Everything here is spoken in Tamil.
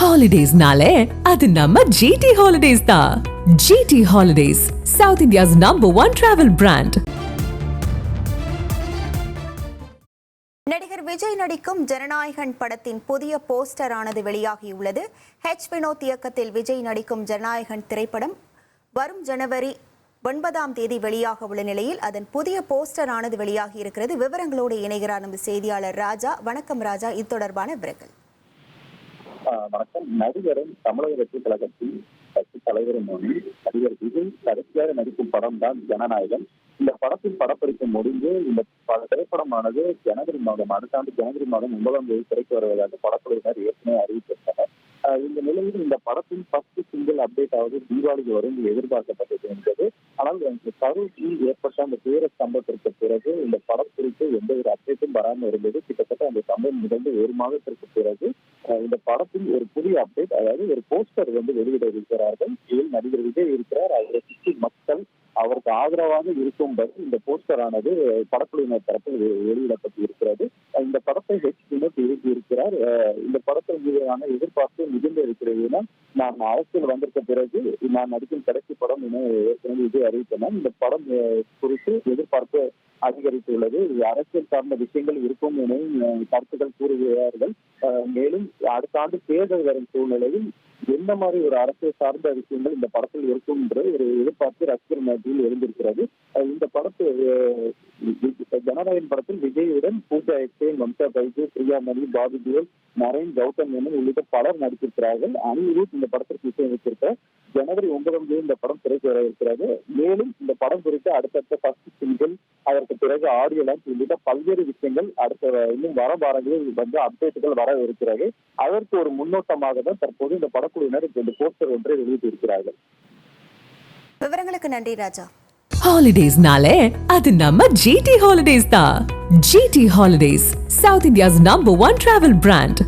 ஹாலிடேஸ்னாலே அது நம்ம ஜிடி ஹாலிடேஸ் தான். GT holidays, South India's #1 travel brand. நடிகர் விஜய் நடிக்கும் ஜனநாயகன் படத்தின் புதிய போஸ்டர் ஆனது வெளியாகியுள்ளது. வினோத் இயக்கத்தில் விஜய் நடிக்கும் ஜனநாயகன் திரைப்படம் வரும் ஜனவரி 9 வெளியாக உள்ள நிலையில் அதன் புதிய போஸ்டர் ஆனது வெளியாகி இருக்கிறது. விவரங்களோடு இணைகிறார் நம்ம செய்தியாளர் ராஜா. வணக்கம் ராஜா, இது தொடர்பான விவரங்கள். வணக்கம். நடிகரும் தமிழக வெற்றி கழகத்தின் கட்சி தலைவரும் நடிகர் விஜய் கடைசியாக நடிக்கும் படம் தான் ஜனநாயகன். இந்த படத்தின் படப்பிடிப்பு முடிந்து இந்த திரைப்படமானது ஜனவரி மாதம், அடுத்த ஆண்டு ஜனவரி மாதம் 9 திரைக்கு வருவதாக படக்குழுவினர் ஏற்கனவே அறிவித்திருந்தனர். இந்த நிலையில் இந்த படத்தின் ஃபர்ஸ்ட் சிங்கிள் அப்டேட் ஆவது தீபாவளிக்கு வரும் எதிர்பார்க்கப்பட்டது என்பது. ஆனால் கரூரில் ஏற்பட்ட அந்த துயர சம்பவத்திற்கு பிறகு இந்த படம் குறித்து எந்த ஒரு அப்டேட்டும் வராமல் இருந்தது. கிட்டத்தட்ட அந்த சம்பவம் நிகழ்ந்து 1 மாதத்திற்கு பிறகு இந்த படத்தில் ஒரு புதிய அப்டேட், அதாவது ஒரு போஸ்டர் வெளியிட இருக்கிறார்கள். இதில் நடிகர் விஜய் இருக்கிறார். அவரை சுற்றி மக்கள் அவருக்கு ஆதரவாக இருக்கும்படி இந்த போஸ்டர் ஆனது படக்குழுவினர் தரப்பில் வெளியிடப்பட்டு இருக்கிறது. இந்த படத்தை வினோத் இருக்கிறார். இந்த படத்தின் மீதான எதிர்பார்ப்பு மிகுந்த இருக்கிறது. நான் அரசியல் வந்திருக்க பிறகு நான் நடிக்கும் கடைசி படம் என ஏற்கனவே விஜய் அறிவித்தனர். இந்த படம் குறித்து எதிர்பார்ப்பு அதிகரித்துள்ளது. அரசியல் சார்ந்த விஷயங்கள் இருக்கும் என கருத்துக்கள் கூறுகிறார்கள். மேலும் அடுத்த ஆண்டு தேர்தல் வரும் சூழ்நிலையில் எந்த மாதிரி ஒரு அரசியல் சார்ந்த விஷயங்கள் இந்த படத்தில் இருக்கும் என்ற ஒரு எதிர்பார்ப்பு ரசிகர் மத்தியில் எழுந்திருக்கிறது. இந்த படத்து ஜனநாயகன் படத்தில் விஜயுடன் பூஜா எக்ஸேன், மம்தா பைஜு, பிரியாமணி, பாபி தியோல், நரேன், கௌதம் மேனன் உள்ளிட்ட பலர் நடித்திருக்கிறார்கள். அனிருத் இந்த படத்திற்கு இசையமைத்திருக்கிறார். ஜனவரி 9 இந்த படம் திரைக்கு வர இருக்கிறது. மேலும் இந்த படம் குறித்து அடுத்தடுத்த ஃபர்ஸ்ட் சிங்கிள், அதற்கு பிறகு ஆடியோ லான்ச் உள்ளிட்ட பல்வேறு விஷயங்கள் அடுத்த இன்னும் வர வாரங்களில் அப்டேட்டுகள் வர இருக்கிறது. அதற்கு ஒரு முன்னோட்டமாக தான் தற்போது இந்த படக்குழுவினர் இந்த போஸ்டர் ஒன்றை வெளியிட்டிருக்கிறார்கள். விவரங்களுக்கு நன்றி ராஜா. ஹாலிடேஸ்னாலே அது நம்ம ஜிடி ஹாலிடேஸ் தான். GT holidays, South India's #1 travel brand.